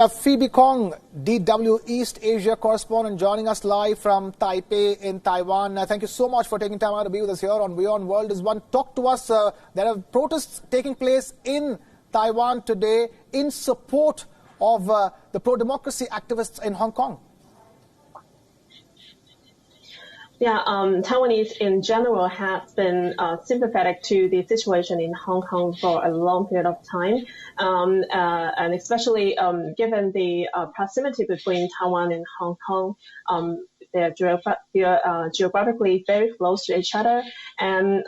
Phoebe Kong, DW East Asia correspondent, joining us live from Taipei in Taiwan. Thank you so much for taking time out to be with us here on Beyond World is One. Talk to us. There are protests taking place in Taiwan today in support of the pro-democracy activists in Hong Kong. Yeah, Taiwanese in general have been sympathetic to the situation in Hong Kong for a long period of time, and especially given the proximity between Taiwan and Hong Kong. They're geographically very close to each other, and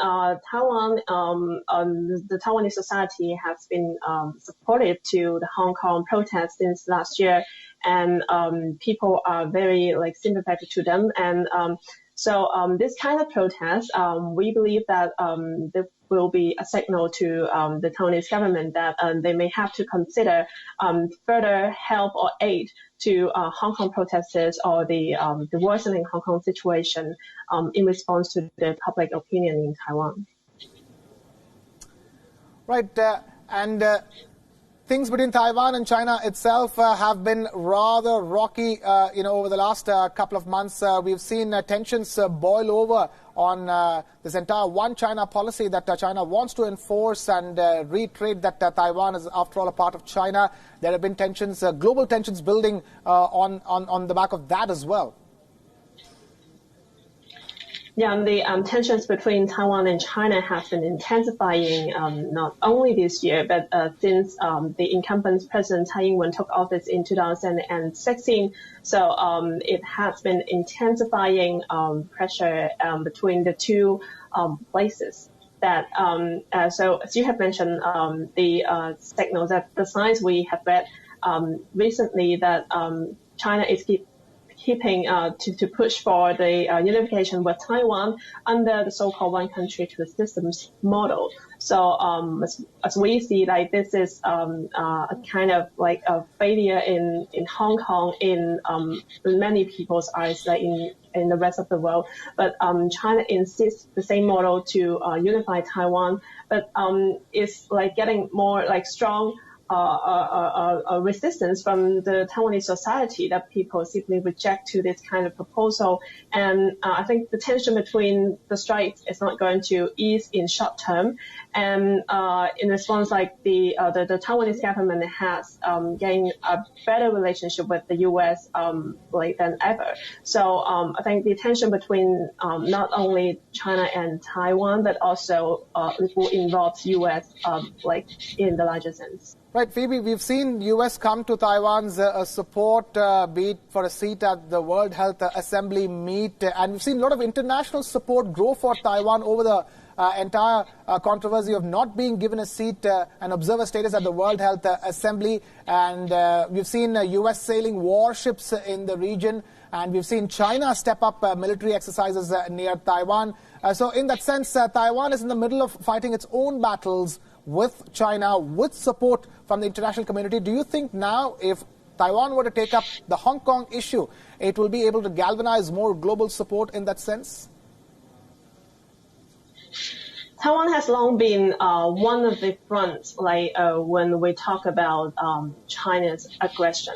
Taiwan, the Taiwanese society has been supportive to the Hong Kong protests since last year, and people are very sympathetic to them, and so this kind of protest, we believe that there will be a signal to the Taiwanese government that they may have to consider further help or aid to Hong Kong protesters or the worsening Hong Kong situation in response to the public opinion in Taiwan. Right, things between Taiwan and China itself have been rather rocky, over the last couple of months. We've seen tensions boil over on this entire one China policy that China wants to enforce and reiterate that Taiwan is, after all, a part of China. There have been tensions, global tensions building on the back of that as well. Yeah, the tensions between Taiwan and China have been intensifying not only this year, but since the incumbent President Tsai Ing-wen took office in 2016. So it has been intensifying pressure between the two places. That so as you have mentioned, the signals, that the signs we have read recently that China is keeping to push for the unification with Taiwan under the so-called one country, two systems model. So as we see, this is a kind of a failure in Hong Kong in many people's eyes, in the rest of the world. But China insists the same model to unify Taiwan, but it's getting more strong resistance from the Taiwanese society, that people simply reject to this kind of proposal. And I think the tension between the strikes is not going to ease in short term. And in response, the Taiwanese government has gained a better relationship with the U.S. Than ever. So I think the tension between not only China and Taiwan, but also it will involve U.S. in the larger sense. Right, Phoebe, we've seen U.S. come to Taiwan's support, be it for a seat at the World Health Assembly meet, and we've seen a lot of international support grow for Taiwan over the entire controversy of not being given a seat and observer status at the World Health Assembly. And we've seen U.S. sailing warships in the region, and we've seen China step up military exercises near Taiwan. So in that sense, Taiwan is in the middle of fighting its own battles with China, with support from the international community. Do you think now, if Taiwan were to take up the Hong Kong issue, it will be able to galvanize more global support in that sense? Taiwan has long been one of the fronts, when we talk about China's aggression,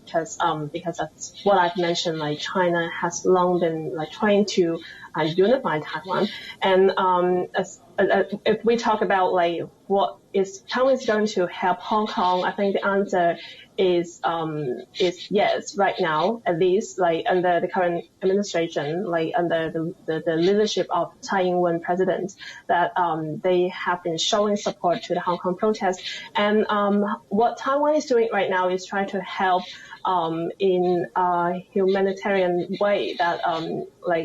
because that's what I've mentioned. China has long been trying to unify Taiwan, and if we talk about what is Taiwan is going to help Hong Kong, I think the answer is yes. Right now, at least under the current administration, under the leadership of Tsai Ing-wen president, that they have been showing support to the Hong Kong protests. And what Taiwan is doing right now is trying to help in a humanitarian way. That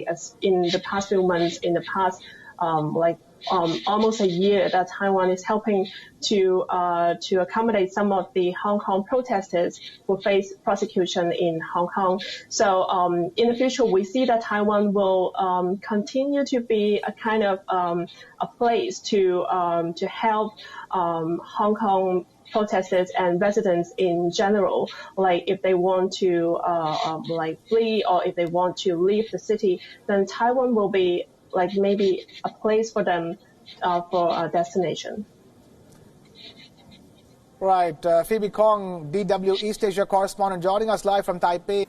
as in the past few months, in the past almost a year, that Taiwan is helping to accommodate some of the Hong Kong protesters who face prosecution in Hong Kong. So in the future, we see that Taiwan will continue to be a kind of a place to help Hong Kong protesters and residents in general, if they want to flee, or if they want to leave the city, then Taiwan will be maybe a place for them for a destination. Right. Phoebe Kong, DW East Asia correspondent, joining us live from Taipei.